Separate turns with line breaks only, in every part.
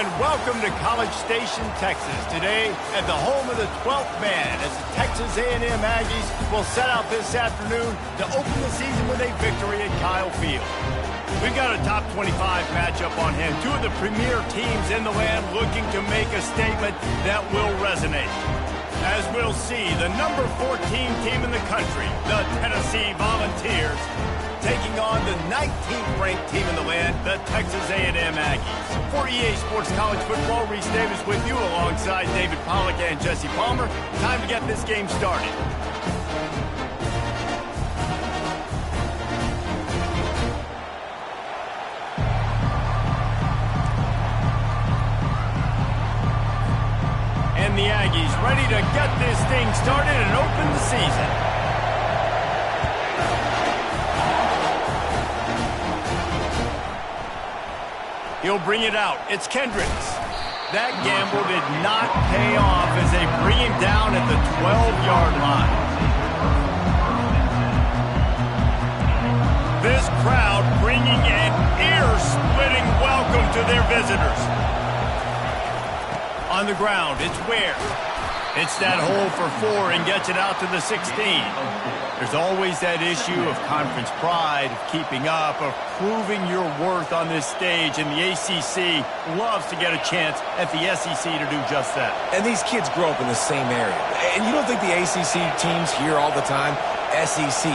and welcome to College Station, Texas. Today, at the home of the 12th man, as the Texas A&M Aggies will set out this afternoon to open the season with a victory at Kyle Field. We've got a top 25 matchup on hand. Two of the premier teams in the land looking to make a statement that will resonate. As we'll see, the number 14 team in the country, the Tennessee Volunteers, taking on the 19th ranked team in the land, the Texas A&M Aggies. For EA Sports College Football, Reese Davis with you alongside David Pollack and Jesse Palmer. Time to get this game started. And the Aggies ready to get this thing started and open the season. He'll bring it out. It's Kendricks. That gamble did not pay off as they bring him down at the 12-yard line. This crowd bringing an ear-splitting welcome to their visitors. On the ground, it's Ware. It's that hole for 4 and gets it out to the 16. There's always that issue of conference pride, of keeping up, of proving your worth on this stage, and the ACC loves to get a chance at the SEC to do just that.
And these kids grow up in the same area. And you don't think the ACC teams hear all the time, SEC,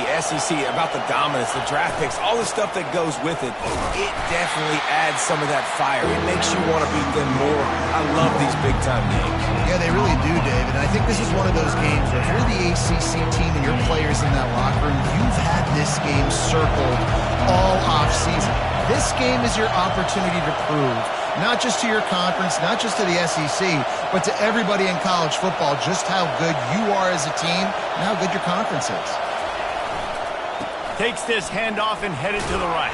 about the dominance, the draft picks, all the stuff that goes with it. It definitely adds some of that fire. It makes you want to beat them more. I love these big-time games.
Yeah, they really do, David. And I think this is one of those games where if you're the ACC team and your players in that locker room, you've had this game circled all off-season. This game is your opportunity to prove, not just to your conference, not just to the SEC, but to everybody in college football, just how good you are as a team and how good your conference is.
Takes this handoff and headed to the right.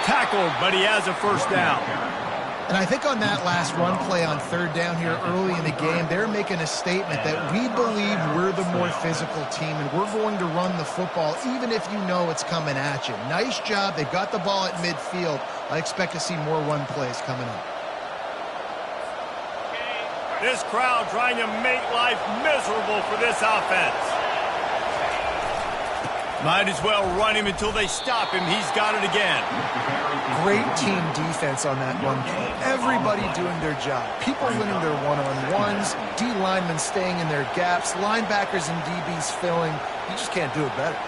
Tackled, but he has a first down.
And I think on that last run play on third down here early in the game, they're making a statement that we believe we're the more physical team and we're going to run the football even if you know it's coming at you. Nice job. They've got the ball at midfield. I expect to see more run plays coming up.
This crowd trying to make life miserable for this offense. Might as well run him until they stop him. He's got it again.
Great team defense on that run play. Everybody doing their job. People winning their one-on-ones, D linemen staying in their gaps, linebackers and DBs filling. You just can't do it better.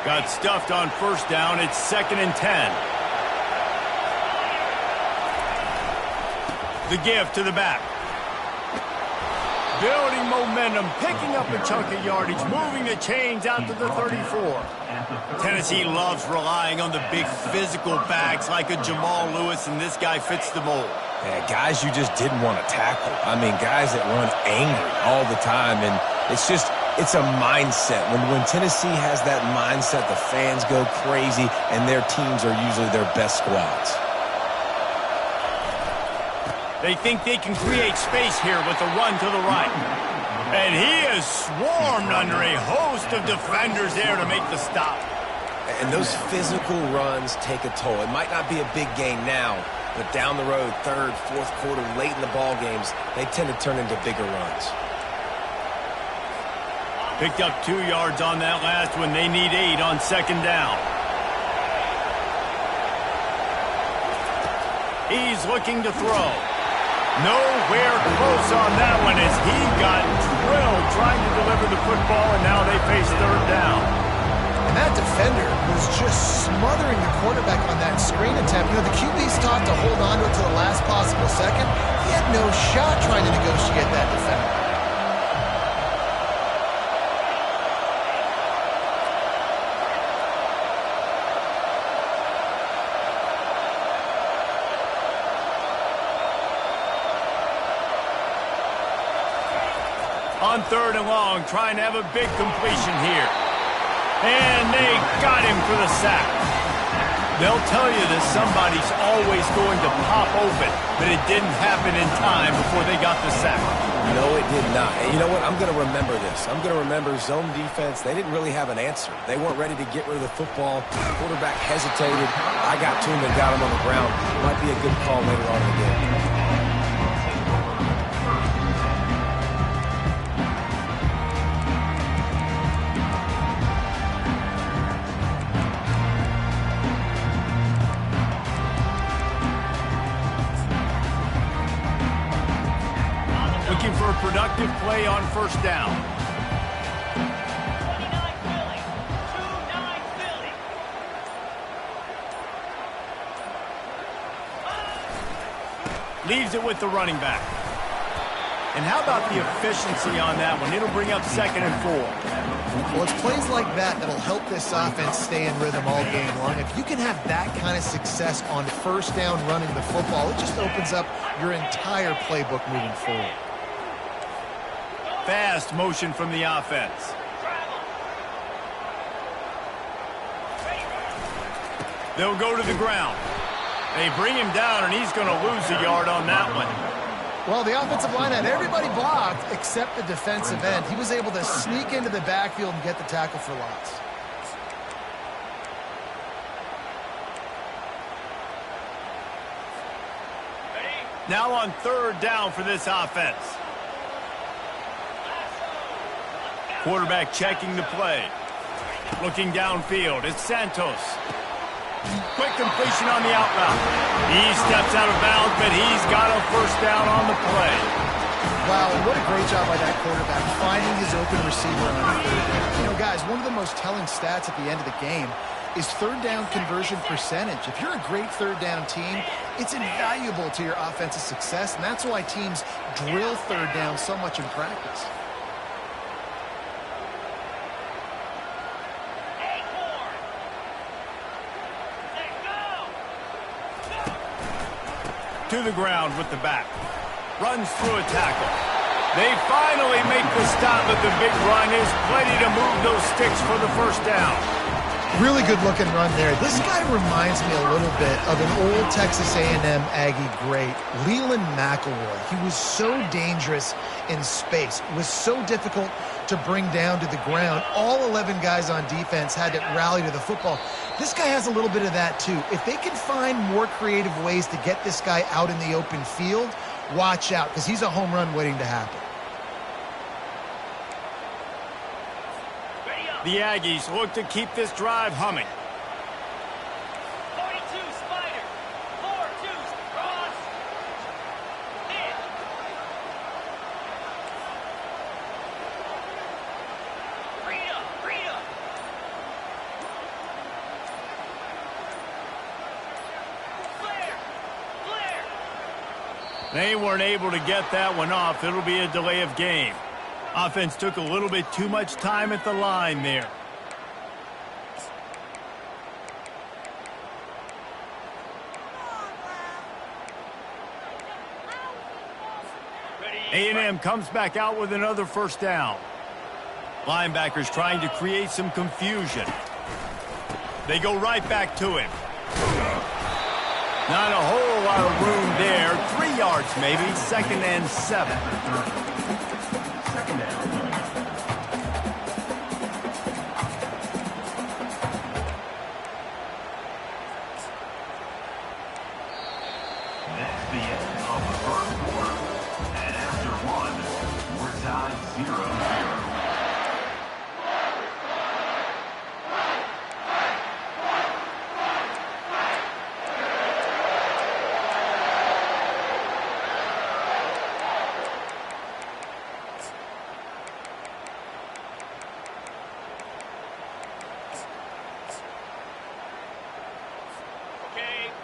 Got stuffed on first down. It's 2nd and 10. The give to the back. Building momentum, picking up a chunk of yardage, moving the chains out to the 34. Tennessee loves relying on the big physical backs like a Jamal Lewis, and this guy fits the mold.
Yeah, guys you just didn't want to tackle. I mean, guys that run angry all the time, and it's a mindset. When Tennessee has that mindset, the fans go crazy, and their teams are usually their best squads.
They think they can create space here with the run to the right. And he is swarmed under a host of defenders there to make the stop.
And those physical runs take a toll. It might not be a big gain now, but down the road, third, fourth quarter, late in the ball games, they tend to turn into bigger runs.
Picked up 2 yards on that last one. They need 8 on 2nd down. He's looking to throw. Nowhere close on that one as he got drilled trying to deliver the football, and now they face 3rd down.
And that defender was just smothering the quarterback on that screen attempt. You know, the QB's taught to hold on to it to the last possible second. He had no shot trying to negotiate that defender.
On 3rd and long, trying to have a big completion here. And they got him for the sack. They'll tell you that somebody's always going to pop open, but it didn't happen in time before they got the sack.
No, it did not. And you know what? I'm going to remember this. I'm going to remember zone defense. They didn't really have an answer. They weren't ready to get rid of the football. The quarterback hesitated. I got to him and got him on the ground. Might be a good call later on in the game.
Looking for a productive play on first down.
29 Philly. 2-9 Philly.
Leaves it with the running back. And how about the efficiency on that one? It'll bring up 2nd and 4.
Well, it's plays like that that'll help this offense stay in rhythm all game long. If you can have that kind of success on first down running the football, it just opens up your entire playbook moving forward.
Fast motion from the offense. They'll go to the ground. They bring him down, and he's going to lose a yard on that one.
Well, the offensive line had everybody blocked except the defensive end. He was able to sneak into the backfield and get the tackle for loss.
Now on 3rd down for this offense. Quarterback checking the play. Looking downfield. It's Santos. Quick completion on the out route. He steps out of bounds, but he's got a first down on the play.
Wow, and what a great job by that quarterback, finding his open receiver on 3rd down. You know, guys, one of the most telling stats at the end of the game is 3rd down conversion percentage. If you're a great 3rd down team, it's invaluable to your offensive success, and that's why teams drill 3rd down so much in practice.
To the ground with the back. Runs through a tackle. They finally make the stop, but the big run is plenty to move those sticks for the first down.
Really good looking run there. This guy reminds me a little bit of an old Texas A&M Aggie great, Leland McElroy. He was so dangerous in space. It was so difficult to bring down to the ground. All 11 guys on defense had to rally to the football. This guy has a little bit of that too. If they can find more creative ways to get this guy out in the open field, watch out, because he's a home run waiting to happen.
The Aggies look to keep this drive humming.
42 Spider. 4-2 cross. Hit. Rita. Flare.
They weren't able to get that one off. It'll be a delay of game. Offense took a little bit too much time at the line there. A&M comes back out with another first down. Linebackers trying to create some confusion. They go right back to him. Not a whole lot of room there. 3 yards maybe. 2nd and 7.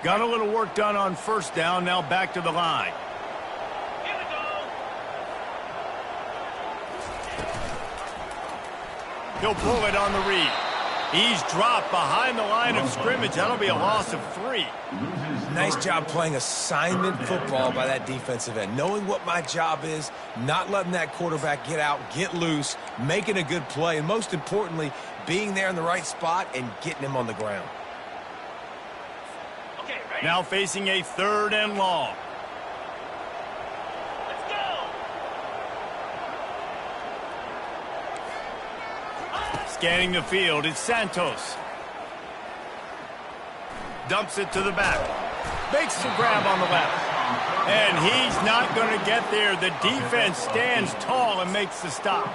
Got a little work done on first down. Now back to the line.
Here we go.
He'll pull it on the read. He's dropped behind the line of scrimmage. That'll be a loss of 3.
Nice job playing assignment football by that defensive end. Knowing what my job is, not letting that quarterback get out, get loose, making a good play, and most importantly, being there in the right spot and getting him on the ground.
Okay, ready?
Now facing a 3rd and long.
Let's go.
Scanning the field, it's Santos. Dumps it to the back. Makes the grab on the left. And he's not going to get there. The defense stands tall and makes the stop.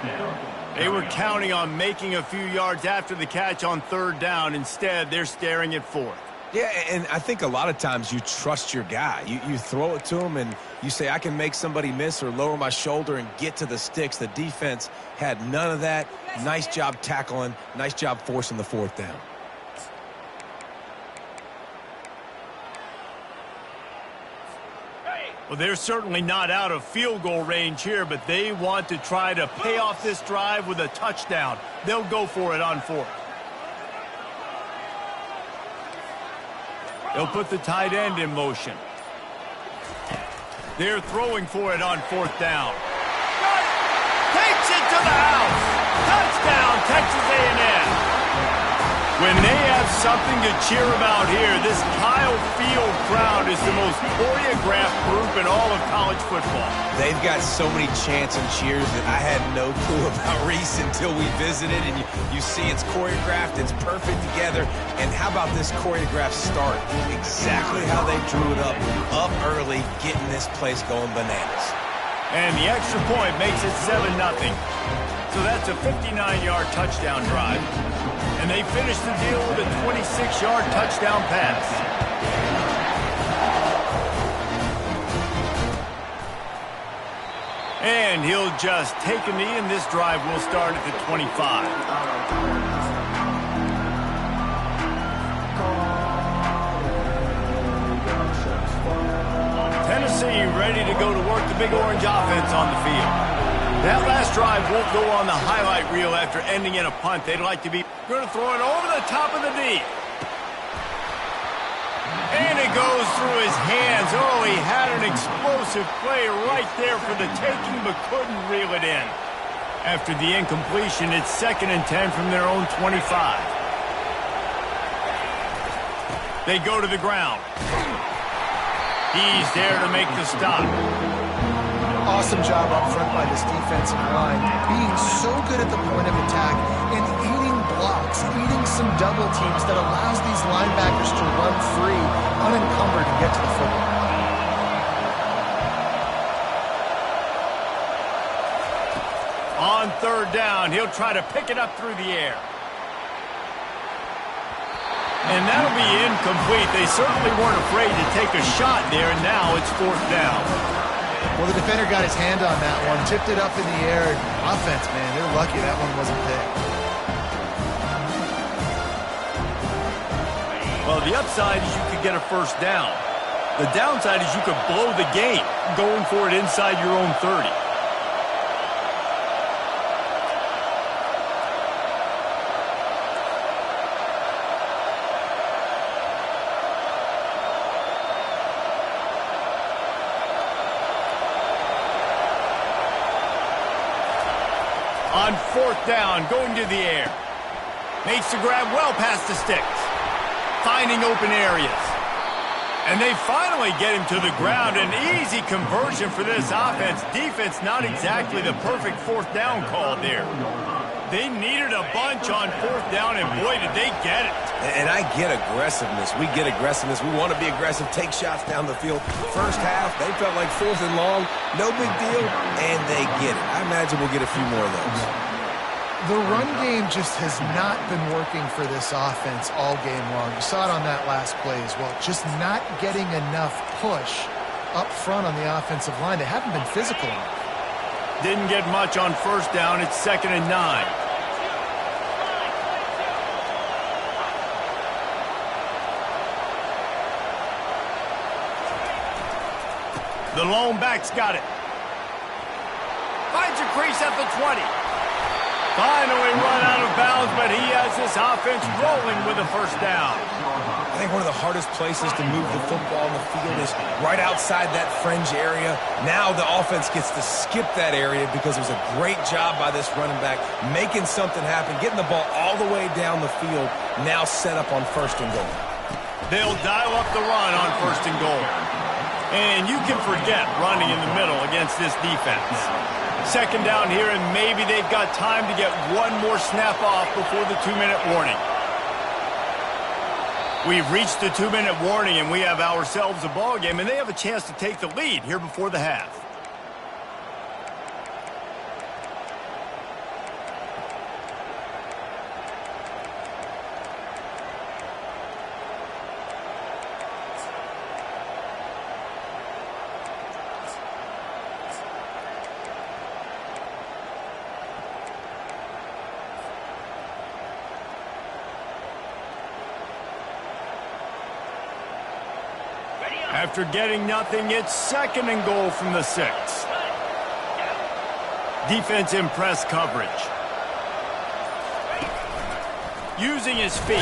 They were counting on making a few yards after the catch on third down. Instead, they're staring at fourth.
Yeah, and I think a lot of times you trust your guy. You throw it to him and you say, I can make somebody miss or lower my shoulder and get to the sticks. The defense had none of that. Nice job tackling. Nice job forcing the fourth down.
Well, they're certainly not out of field goal range here, but they want to try to pay off this drive with a touchdown. They'll go for it on fourth. They'll put the tight end in motion. They're throwing for it on fourth down. Takes it to the house. Touchdown, Texas A&M. When they have something to cheer about here, this Kyle Field crowd is the most choreographed group in all of college football.
They've got so many chants and cheers that I had no clue about Reese until we visited. And you see it's choreographed, it's perfect together. And how about this choreographed start? Exactly how they drew it up early, getting this place going bananas.
And the extra point makes it 7-0. So that's a 59-yard touchdown drive. And they finish the deal with a 26-yard touchdown pass. And he'll just take a knee, and this drive will start at the 25. Tennessee ready to go to work the Big Orange offense on the field. That last drive won't go on the highlight reel after ending in a punt. They'd like to be going to throw it over the top of the knee. And it goes through his hands. Oh, he had an explosive play right there for the taking, but couldn't reel it in. After the incompletion, it's 2nd and 10 from their own 25. They go to the ground. He's there to make the stop.
Awesome job up front by this defensive line, being so good at the point of attack and eating blocks, eating some double teams that allows these linebackers to run free, unencumbered, and get to the football.
On third down, he'll try to pick it up through the air. And that'll be incomplete. They certainly weren't afraid to take a shot there, and now it's fourth down.
Well, the defender got his hand on that one, tipped it up in the air. Offense, man, they're lucky that one wasn't picked.
Well, the upside is you could get a first down. The downside is you could blow the game going for it inside your own 30. On fourth down, going to the air. Makes the grab well past the sticks. Finding open areas. And they finally get him to the ground. An easy conversion for this offense. Defense not exactly the perfect fourth down call there. They needed a bunch on fourth down, and boy, did they get it.
And I get aggressiveness. We get aggressiveness. We want to be aggressive, take shots down the field. First half, they felt like 4th and long. No big deal, and they get it. I imagine we'll get a few more of those.
The run game just has not been working for this offense all game long. You saw it on that last play as well. Just not getting enough push up front on the offensive line. They haven't been physical enough.
Didn't get much on first down. It's 2nd and 9. The lone back's got it. Finds a crease at the 20. Finally run out of bounds, but he has this offense rolling with a first down.
I think one of the hardest places to move the football on the field is right outside that fringe area. Now the offense gets to skip that area because it was a great job by this running back making something happen, getting the ball all the way down the field, now set up on 1st and goal.
They'll dial up the run on 1st and goal. And you can forget running in the middle against this defense. Second down here, and maybe they've got time to get one more snap off before the 2-minute warning. We've reached the 2-minute warning, and we have ourselves a ball game, and they have a chance to take the lead here before the half. After getting nothing, it's 2nd and goal from the 6. Defense in press coverage. Using his feet.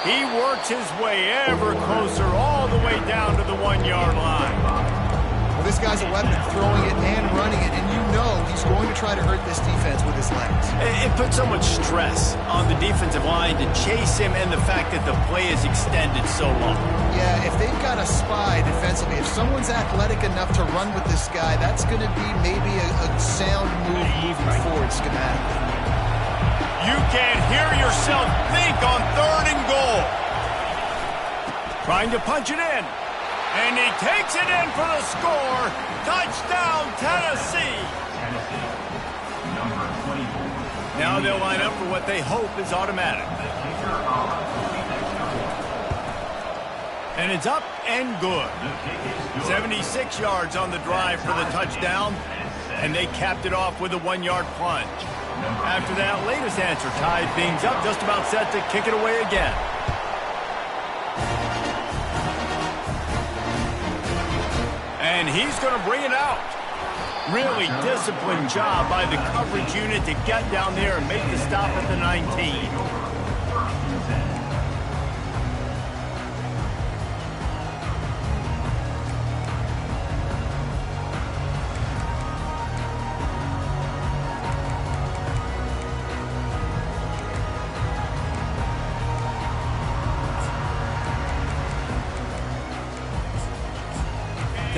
He works his way ever closer all the way down to the 1-yard line.
Well, this guy's a weapon, throwing it and running it, and you know he's going to try to hurt this defense with his legs.
It puts so much stress on the defensive line to chase him, and the fact that the play is extended so long.
Yeah, if they've got a spy defensively, if someone's athletic enough to run with this guy, that's going to be maybe a sound move moving forward schematically.
You can't hear yourself think on 3rd and goal. Trying to punch it in. And he takes it in for the score. Touchdown, Tennessee. Now they'll line up for what they hope is automatic. And it's up and good. 76 yards on the drive for the touchdown. And they capped it off with a 1-yard plunge. After that latest answer tied things up, just about set to kick it away again. And he's going to bring it out. Really disciplined job by the coverage unit to get down there and make the stop at the 19.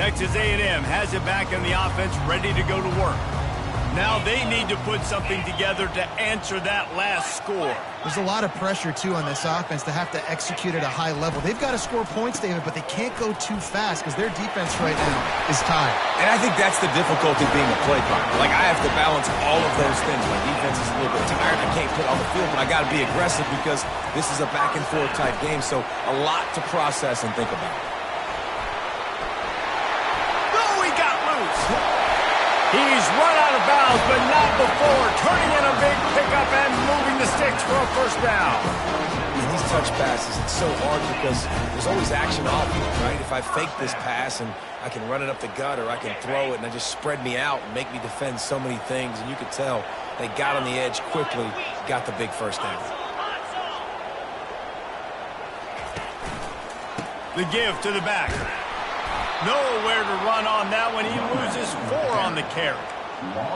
Texas A&M has it back in the offense, ready to go to work. Now they need to put something together to answer that last score.
There's a lot of pressure, too, on this offense to have to execute at a high level. They've got to score points, David, but they can't go too fast because their defense right now is tired.
And I think that's the difficulty being a play caller. Like, I have to balance all of those things. My defense is a little bit tired. I can't put on the field, but I got to be aggressive because this is a back-and-forth type game, so a lot to process and think about.
He's run out of bounds, but not before turning in a big pickup and moving the sticks for a first down.
In these touch passes, it's so hard because there's always action off you, right? If I fake this pass and I can run it up the gut or I can throw it and it just spread me out and make me defend so many things, and you could tell they got on the edge quickly, got the big first down.
The give to the back. Nowhere to run on that one. He loses 4 on the carry.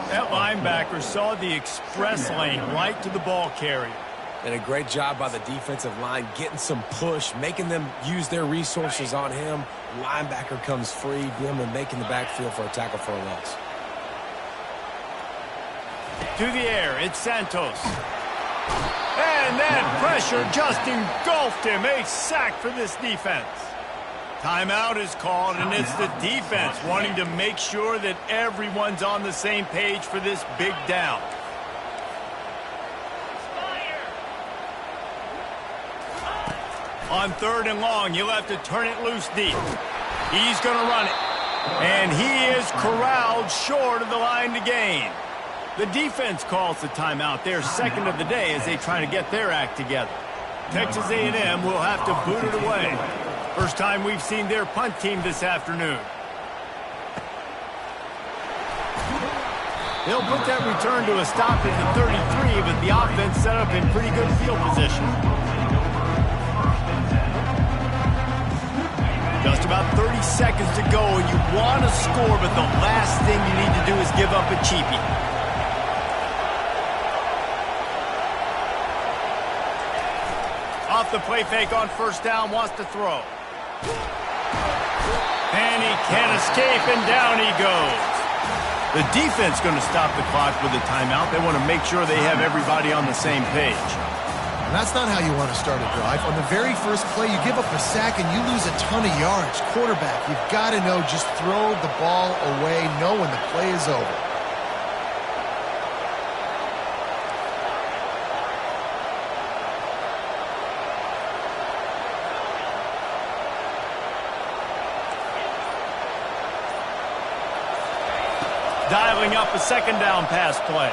That linebacker saw the express lane right to the ball carrier.
And a great job by the defensive line getting some push, making them use their resources on him. Linebacker comes free, them and making the backfield for a tackle for a loss.
To the air, it's Santos. And that pressure just engulfed him. A sack for this defense. Timeout is called, and it's the defense wanting to make sure that everyone's on the same page for this big down. On 3rd and long, he'll have to turn it loose deep. He's going to run it. And he is corralled short of the line to gain. The defense calls the timeout, their 2nd of the day, as they try to get their act together. Texas A&M will have to boot it away. First time we've seen their punt team this afternoon. They'll put that return to a stop at the 33, but the offense set up in pretty good field position. Just about 30 seconds to go, and you want to score, but the last thing you need to do is give up a cheapie. Off the play fake on first down, wants to throw. And he can't escape, and down he goes. The defense going to stop the clock with a timeout. They want to make sure they have everybody on the same page.
And that's not how you want to start a drive. On the very first play, you give up a sack and you lose a ton of yards. Quarterback, you've got to know, just throw the ball away, know when the play is over.
Dialing up a second down pass play.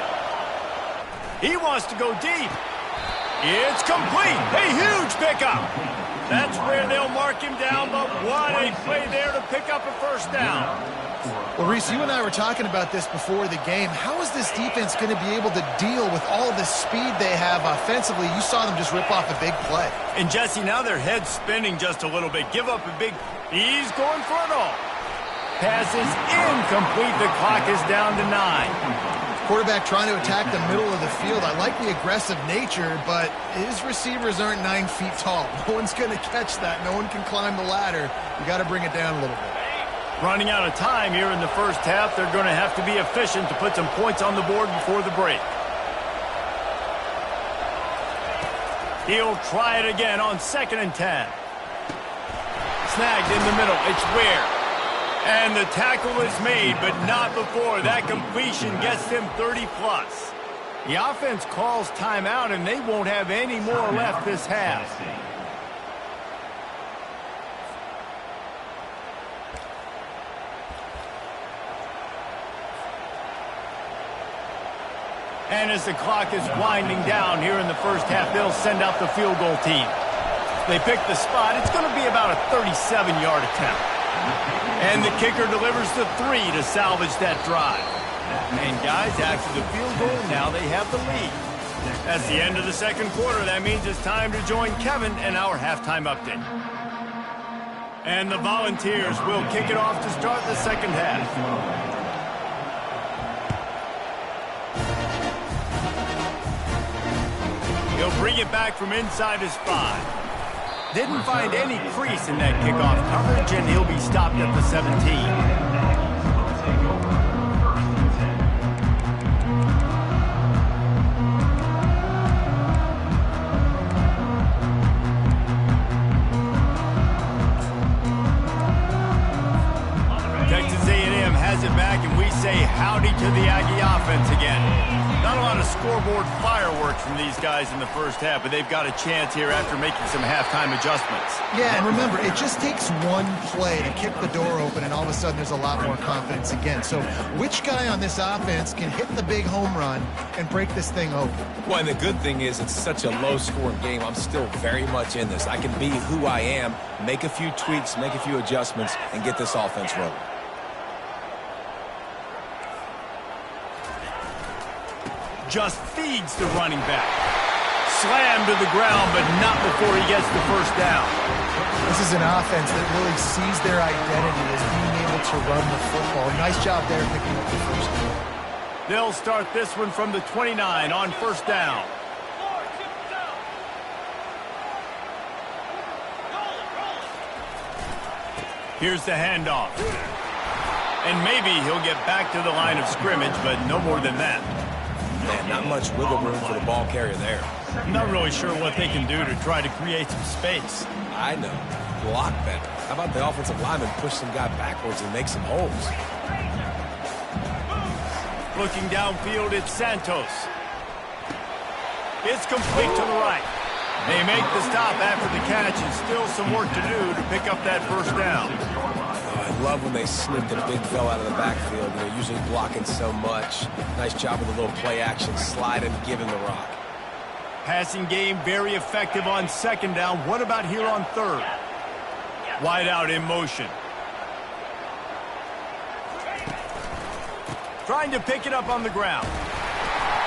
He wants to go deep. It's complete. A huge pickup. That's where they'll mark him down, but what a play there to pick up a first down.
Well, Reese, you and I were talking about this before the game. How is this defense going to be able to deal with all the speed they have offensively? You saw them just rip off a big play.
And Jesse, now their head's spinning just a little bit. Give up a big... He's going for it all. Pass is incomplete. The clock is down to 9.
Quarterback trying to attack the middle of the field. I like the aggressive nature, but his receivers aren't 9 feet tall. No one's going to catch that. No one can climb the ladder. You got to bring it down a little bit.
Running out of time here in the first half. They're going to have to be efficient to put some points on the board before the break. He'll try it again on 2nd and 10. Snagged in the middle. It's Ware. And the tackle is made, but not before. That completion gets them 30-plus. The offense calls timeout, and they won't have any more left this half. And as the clock is winding down here in the first half, they'll send out the field goal team. They pick the spot. It's going to be about a 37-yard attempt. And the kicker delivers the 3 to salvage that drive. And guys, after the field goal, now they have the lead. That's the end of the second quarter. That means it's time to join Kevin in our halftime update. And the Volunteers will kick it off to start the second half. He'll bring it back from inside his 5. Didn't find any crease in that kickoff coverage, and he'll be stopped at the 17. Texas A&M has it back, and we say howdy to the Aggie offense again. Not a lot of scoreboard fireworks from these guys in the first half, but they've got a chance here after making some halftime adjustments.
Yeah, and remember, it just takes one play to kick the door open, and all of a sudden there's a lot more confidence again. So which guy on this offense can hit the big home run and break this thing open?
Well, and the good thing is it's such a low-scoring game. I'm still very much in this. I can be who I am, make a few tweaks, make a few adjustments, and get this offense rolling.
Just feeds the running back. Slammed to the ground, but not before he gets the first down.
This is an offense that really sees their identity as being able to run the football. Nice job there picking up the first down.
They'll start this one from the 29 on first down.
4, 2, go. Rolling.
Here's the handoff. And maybe he'll get back to the line of scrimmage, but no more than that.
Man, not much wiggle room for the ball carrier there.
I'm not really sure what they can do to try to create some space.
I know. Block better. How about the offensive lineman push some guy backwards and make some holes?
Looking downfield, it's Santos. It's complete to the right. They make the stop after the catch, and still some work to do to pick up that first down.
I love when they snip the big fella out of the backfield. They're usually blocking so much. Nice job with a little play action, slide and give him the rock.
Passing game very effective on second down. What about here on third? Wide out in motion. Trying to pick it up on the ground.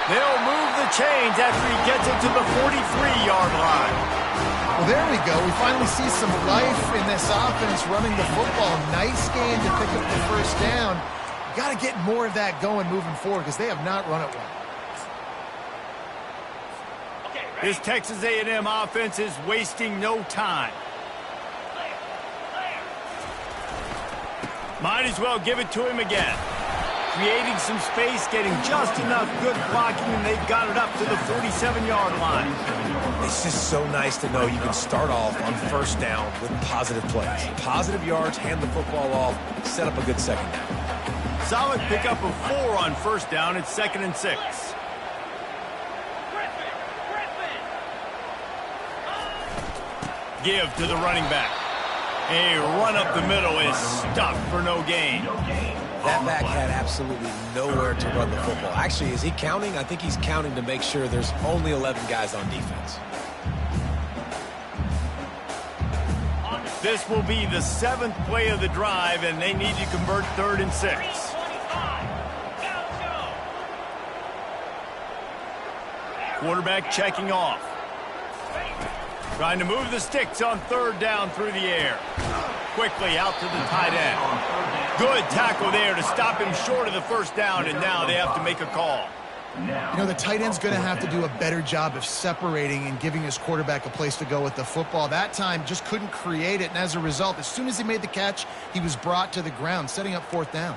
They'll move the chains after he gets it to the 43-yard line.
Well, there we go. We finally see some life in this offense running the football. Nice game to pick up the first down. Got to get more of that going moving forward because they have not run it well.
This Texas A&M offense is wasting no time. Might as well give it to him again. creating some space, getting just enough good blocking, and they've got it up to the 47-yard line.
It's just so nice to know you can start off on first down with positive plays. Positive yards, hand the football off, set up a good second down.
Solid pickup of 4 on first down. It's 2nd and 6. Give to the running back. A run up the middle is stuck for no gain.
That back had absolutely nowhere to run the football. Actually, is he counting? I think he's counting to make sure there's only 11 guys on defense.
This will be the 7th play of the drive, and they need to convert 3rd and 6. Quarterback checking off. Trying to move the sticks on 3rd down through the air. Quickly out to the tight end. Good tackle there to stop him short of the first down, and now they have to make a call.
You know, the tight end's going to have to do a better job of separating and giving his quarterback a place to go with the football. That time just couldn't create it, and as a result, as soon as he made the catch, he was brought to the ground, setting up 4th down.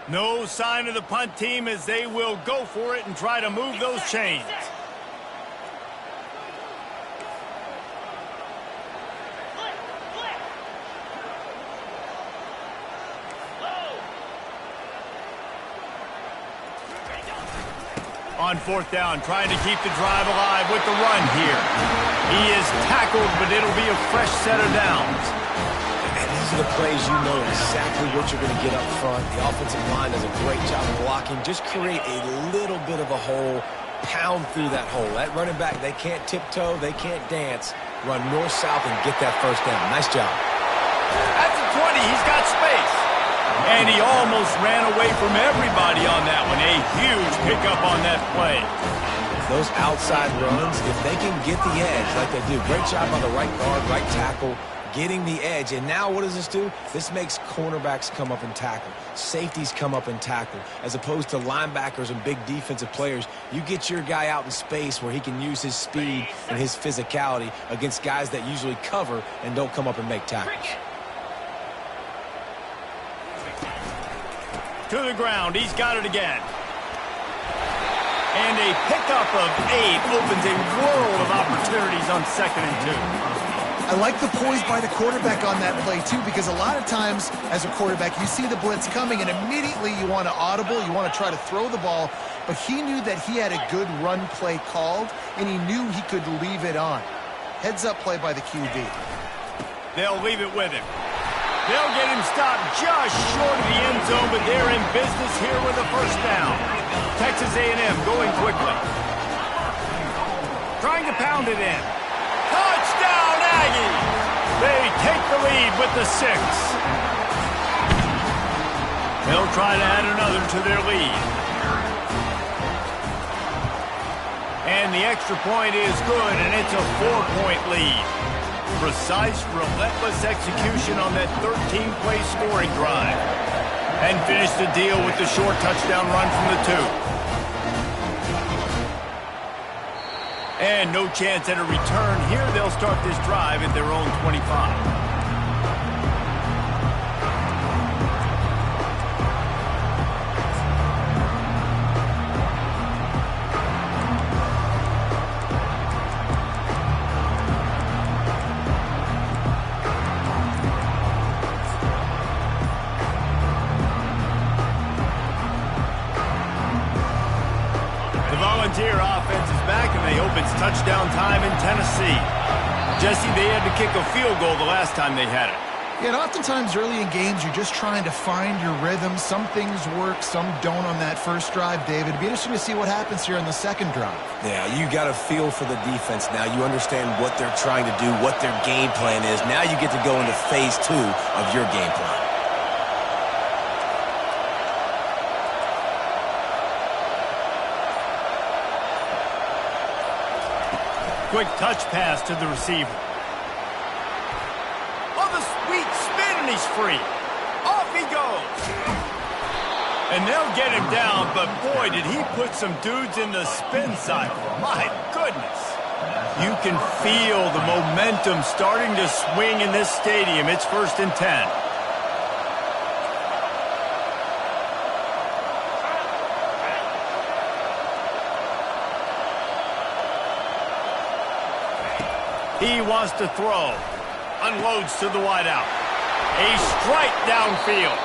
No sign of the punt team as they will go for it and try to move those chains. On 4th down, trying to keep the drive alive with the run here. He is tackled, but it'll be a fresh set of downs.
And these are the plays you know exactly what you're going to get up front. The offensive line does a great job of blocking. Just create a little bit of a hole, pound through that hole. That running back, they can't tiptoe, they can't dance. Run north-south and get that first down. Nice job.
At the 20, he's got space. And he almost ran away from everybody on that one. A huge pickup on that play.
Those outside runs, if they can get the edge like they do, great job on the right guard, right tackle, getting the edge. And now what does this do? This makes cornerbacks come up and tackle. Safeties come up and tackle. As opposed to linebackers and big defensive players, you get your guy out in space where he can use his speed and his physicality against guys that usually cover and don't come up and make tackles.
To the ground, he's got it again. And a pickup of 8 opens a world of opportunities on 2nd and 2.
I like the poise by the quarterback on that play, too, because a lot of times as a quarterback, you see the blitz coming, and immediately you want to audible, you want to try to throw the ball, but he knew that he had a good run play called, and he knew he could leave it on. Heads-up play by the QB.
They'll leave it with him. They'll get him stopped just short of the end zone, but they're in business here with a first down. Texas A&M going quickly. Trying to pound it in. Touchdown, Aggies! They take the lead with the 6. They'll try to add another to their lead. And the extra point is good, and it's a 4-point lead. Precise, relentless execution on that 13-play scoring drive. And finish the deal with the short touchdown run from the 2. And no chance at a return here. They'll start this drive at their own 25. Volunteer offense is back, and they hope it's touchdown time in Tennessee. Jesse, they had to kick a field goal the last time they had it.
Yeah, and oftentimes early in games, you're just trying to find your rhythm. Some things work, some don't on that first drive, David. It'd be interesting to see what happens here on the second drive.
Yeah, you got a feel for the defense now. You understand what they're trying to do, what their game plan is. Now you get to go into phase 2 of your game plan.
Quick touch pass to the receiver. Oh, the sweet spin, and he's free. Off he goes. And they'll get him down, but boy, did he put some dudes in the spin cycle. My goodness. You can feel the momentum starting to swing in this stadium. It's 1st and 10. He wants to throw. Unloads to the wideout. A strike downfield.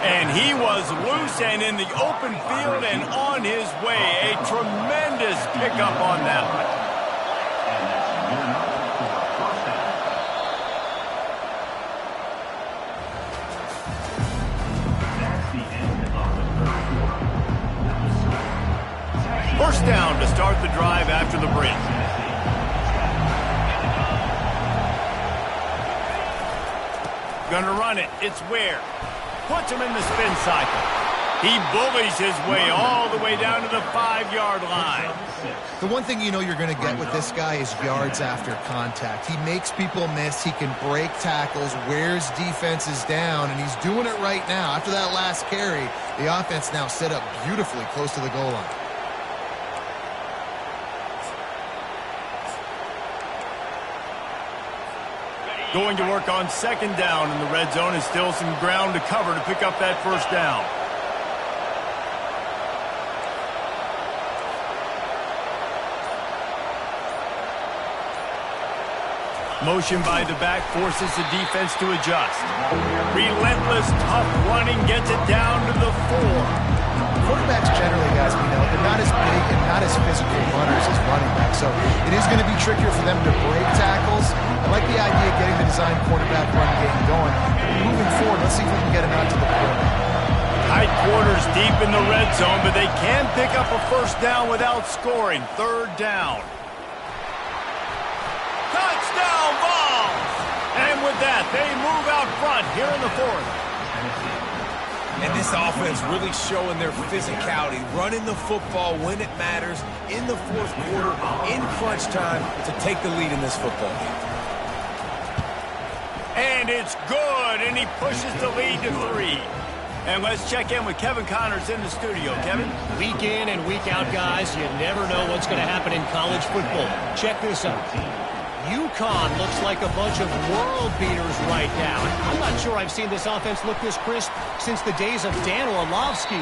And he was loose and in the open field and on his way. A tremendous pickup on that one. First down to start the drive after the break. Gonna run it. It's Ware. Puts him in the spin cycle. He bullies his way all the way down to the 5-yard line.
The one thing you know you're going to get with this guy is yards after contact. He makes people miss. He can break tackles, wears defenses down, and he's doing it right now. After that last carry, the offense now set up beautifully close to the goal line.
Going to work on 2nd down in the red zone, and still some ground to cover to pick up that 1st down. Motion by the back forces the defense to adjust. Relentless, tough running gets it down to the 4.
Quarterbacks generally, guys, we know, they're not as big and not as physical runners as running backs, so it is going to be trickier for them to break tackles. I like the idea of getting the design quarterback run game going. Moving forward, let's see if we can get him out to the quarterback.
Tight quarters deep in the red zone, but they can pick up a 1st down without scoring. 3rd down. Touchdown ball! And with that, they move out front here in the 4th.
And this offense really showing their physicality, running the football when it matters, in the 4th quarter, in crunch time, to take the lead in this football game.
And it's good, and he pushes the lead to 3. And let's check in with Kevin Connors in the studio. Kevin?
Week in and week out, guys, you never know what's going to happen in college football. Check this out. UConn looks like a bunch of world beaters right now. I'm not sure I've seen this offense look this crisp since the days of Dan Orlovsky.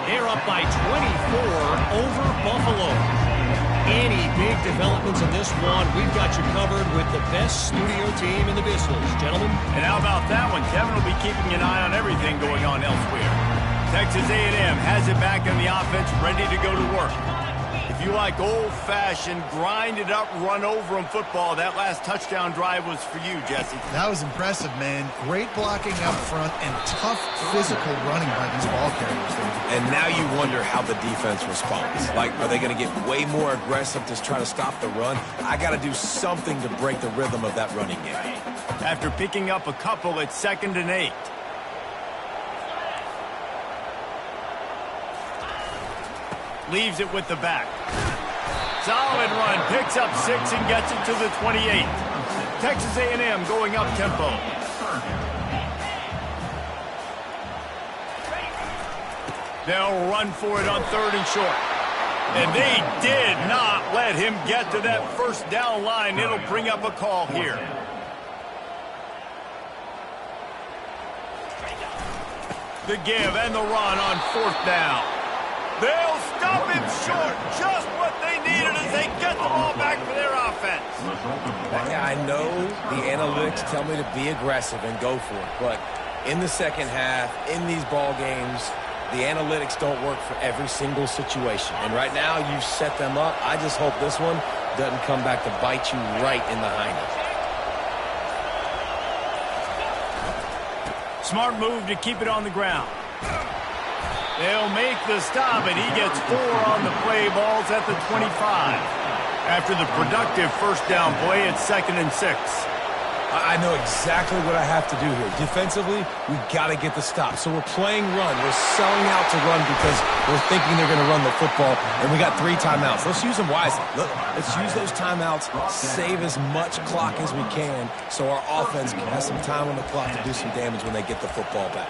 They're up by 24 over Buffalo. Any big developments in this one, we've got you covered with the best studio team in the business, gentlemen.
And how about that one? Kevin will be keeping an eye on everything going on elsewhere. Texas A&M has it back in the offense, ready to go to work. If you like old-fashioned, grinded-up, run-over-'em football, that last touchdown drive was for you, Jesse.
That was impressive, man. Great blocking up front and tough physical running by these ball carriers.
And now you wonder how the defense responds. Like, are they going to get way more aggressive to try to stop the run? I got to do something to break the rhythm of that running game.
After picking up a couple, it's 2nd and 8. Leaves it with the back. Solid run, picks up 6 and gets it to the 28. Texas A&M going up tempo. They'll run for it on 3rd and short. And they did not let him get to that 1st down line. It'll bring up a call here. The give and the run on 4th down. They'll stop him short. Just what they needed as they get the ball back for their offense.
I know the analytics tell me to be aggressive and go for it, but in the 2nd half, in these ball games, the analytics don't work for every single situation. And right now, you've set them up. I just hope this one doesn't come back to bite you right in the hiney.
Smart move to keep it on the ground. They'll make the stop, and he gets 4 on the play. Balls at the 25. After the productive 1st down play, it's 2nd and 6.
I know exactly what I have to do here. Defensively, we've got to get the stop. So we're playing run. We're selling out to run because we're thinking they're going to run the football, and we got 3 timeouts. Let's use them wisely. Look, let's use those timeouts, save as much clock as we can so our offense has some time on the clock to do some damage when they get the football back.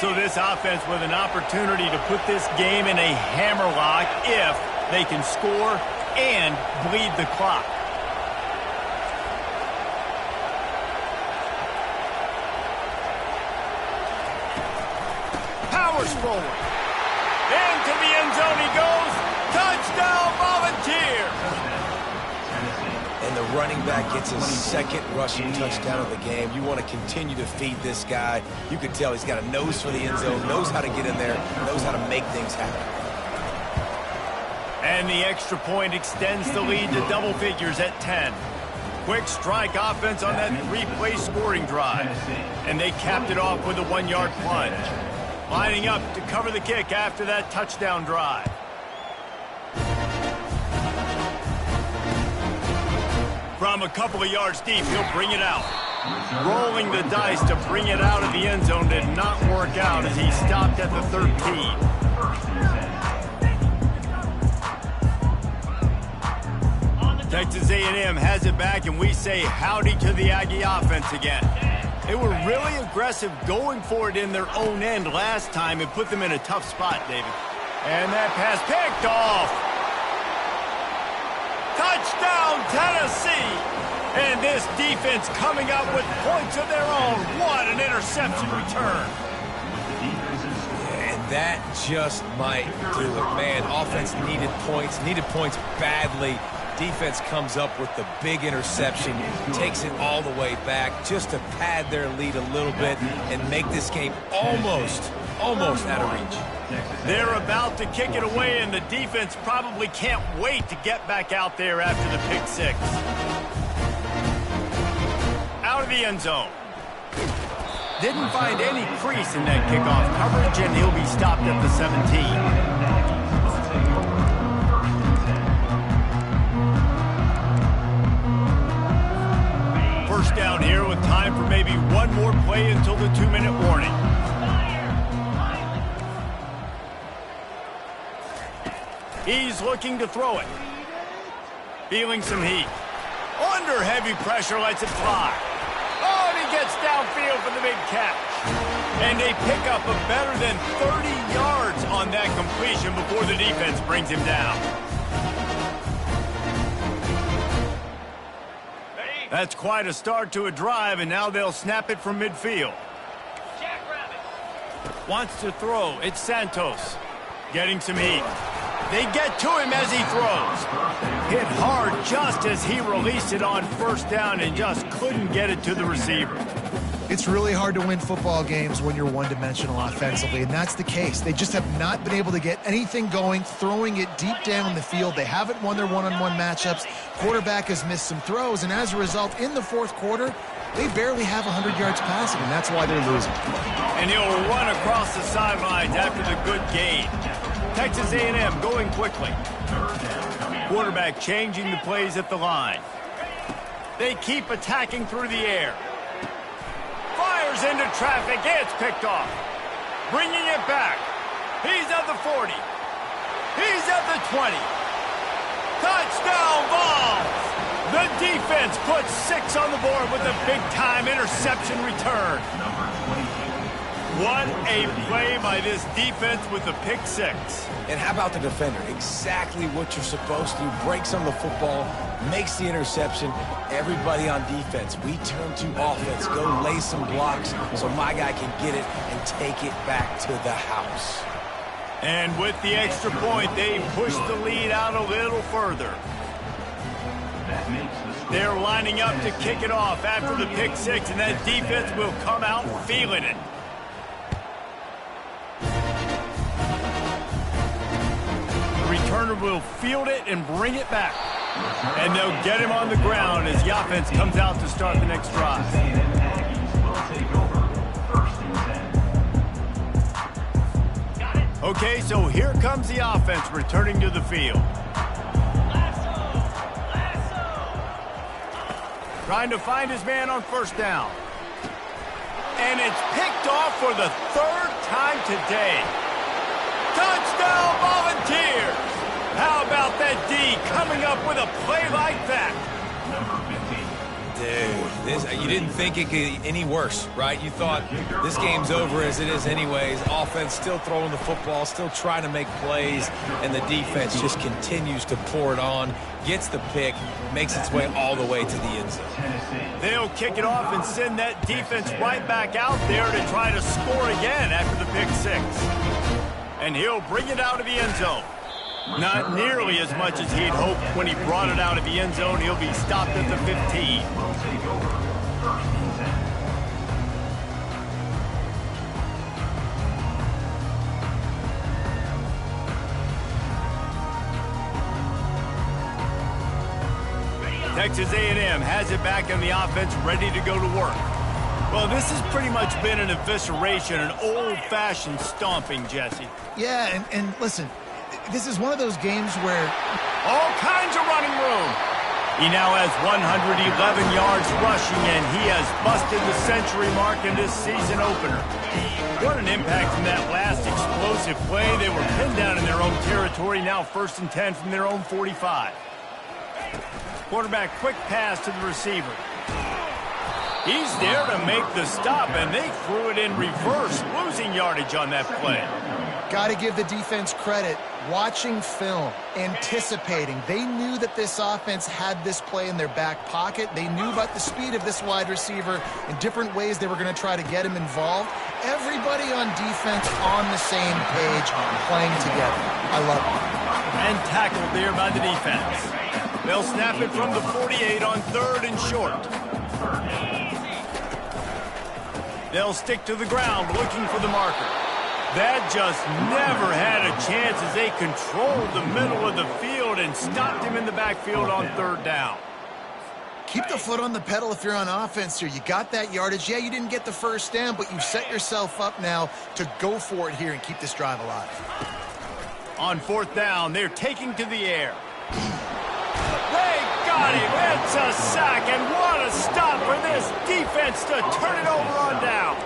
So this offense with an opportunity to put this game in a hammerlock if they can score and bleed the clock. Powers forward. Into the end zone he goes. Touchdown, Volunteers!
And the running back gets his second rushing touchdown of the game. You want to continue to feed this guy. You can tell he's got a nose for the end zone, knows how to get in there, knows how to make things happen.
And the extra point extends the lead to double figures at 10. Quick strike offense on that three-play scoring drive. And they capped it off with a 1-yard plunge. Lining up to cover the kick after that touchdown drive. From a couple of yards deep, he'll bring it out. Rolling the dice to bring it out of the end zone did not work out as he stopped at the 13. Texas A&M has it back, and we say howdy to the Aggie offense again. They were really aggressive going for it in their own end last time and put them in a tough spot, David. And that pass picked off. Touchdown, Tennessee! And this defense coming up with points of their own. What an interception return.
And that just might do it. Man, offense needed points badly. Defense comes up with the big interception, takes it all the way back just to pad their lead a little bit and make this game almost out of reach.
They're about to kick it away, and the defense probably can't wait to get back out there after the pick six. Out of the end zone. Didn't find any crease in that kickoff coverage, and he'll be stopped at the 17. First down here with time for maybe one more play until the 2-minute warning. He's looking to throw it. Feeling some heat. Under heavy pressure, lets it fly. Oh, and he gets downfield for the big catch. And they pick up a better than 30 yards on that completion before the defense brings him down. That's quite a start to a drive, and now they'll snap it from midfield. Wants to throw. It's Santos. Getting some heat. They get to him as he throws. Hit hard just as he released it on first down and just couldn't get it to the receiver.
It's really hard to win football games when you're one-dimensional offensively, and that's the case. They just have not been able to get anything going, throwing it deep down the field. They haven't won their one-on-one matchups. Quarterback has missed some throws, and as a result, in the fourth quarter, they barely have 100 yards passing, and that's why they're losing.
And he'll run across the sidelines after the good gain. Texas A&M going quickly. Quarterback changing the plays at the line. They keep attacking through the air. Fires into traffic. It's picked off. Bringing it back. He's at the 40. He's at the 20. Touchdown ball. The defense puts 6 on the board with a big-time interception return. What a play by this defense with the pick 6.
And how about the defender? Exactly what you're supposed to do. Breaks on the football, makes the interception. Everybody on defense, we turn to offense. Go lay some blocks so my guy can get it and take it back to the house.
And with the extra point, they push the lead out a little further. They're lining up to kick it off after the pick 6, and that defense will come out feeling it. Returner will field it and bring it back. And they'll get him on the ground as the offense comes out to start the next drive. Okay, so here comes the offense returning to the field. Trying to find his man on first down. And it's picked off for the 3rd time today. Touchdown, Volunteers! How about that D coming up with a play like that?
You didn't think it could get any worse, right? You thought this game's over as it is anyways. Offense still throwing the football, still trying to make plays, and the defense just continues to pour it on, gets the pick, makes its way all the way to the end zone.
They'll kick it off and send that defense right back out there to try to score again after the pick six. And he'll bring it out of the end zone. Not nearly as much as he'd hoped when he brought it out of the end zone. He'll be stopped at the 15. Texas A&M has it back in the offense, ready to go to work. Well, this has pretty much been an evisceration, an old-fashioned stomping, Jesse.
Yeah, and listen, this is one of those games where
all kinds of running room. He now has 111 yards rushing, and he has busted the century mark in this season opener. What an impact from that last explosive play. They were pinned down in their own territory, now 1st and 10 from their own 45. Quarterback quick pass to the receiver. He's there to make the stop, and they threw it in reverse, losing yardage on that play.
Got to give the defense credit. Watching film, anticipating. They knew that this offense had this play in their back pocket. They knew about the speed of this wide receiver and different ways they were going to try to get him involved. Everybody on defense on the same page, playing together. I love it.
And tackled there by the defense. They'll snap it from the 48 on 3rd and short. They'll stick to the ground looking for the marker. That just never had a chance as they controlled the middle of the field and stopped him in the backfield on 3rd down.
Keep the foot on the pedal if you're on offense here. You got that yardage. Yeah, you didn't get the first down, but you've set yourself up now to go for it here and keep this drive alive.
On 4th down, they're taking to the air. They got him. It's a sack, and what a stop for this defense to turn it over on down.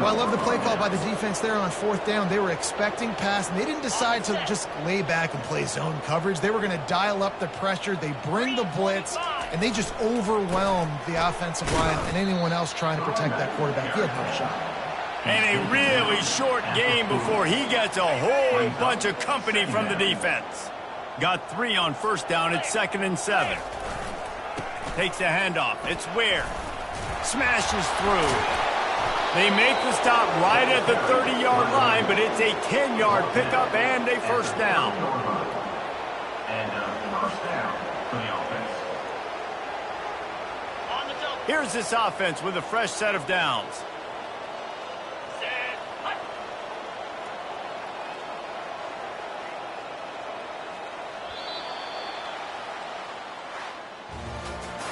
Well, I love the play call by the defense there on 4th down. They were expecting pass, and they didn't decide to just lay back and play zone coverage. They were going to dial up the pressure. They bring the blitz, and they just overwhelmed the offensive line and anyone else trying to protect that quarterback. He had no shot.
And a really short game before he gets a whole bunch of company from the defense. Got 3 on 1st down. It's 2nd and 7. Takes a handoff. It's Ware. Smashes through. They make the stop right at the 30-yard line, but it's a 10-yard pickup and a 1st down.
And first down for the offense. On the double.
Here's this offense with a fresh set of downs.
Set. Hut.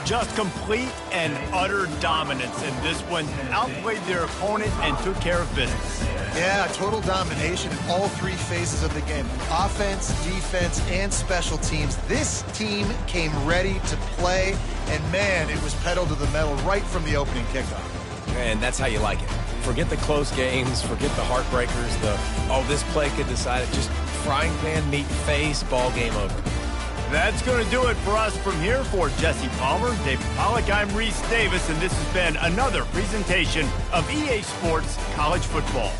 Just complete and utter dominance in this one. Outplayed their opponent and took care of business.
Yeah, total domination in all 3 phases of the game. Offense, defense, and special teams. This team came ready to play, and man, it was pedal to the metal right from the opening kickoff.
And that's how you like it. Forget the close games, forget the heartbreakers, this play could decide it. Just frying pan, meat face, ball game over.
That's going to do it for us from here. For Jesse Palmer, David Pollack, I'm Reese Davis, and this has been another presentation of EA Sports College Football.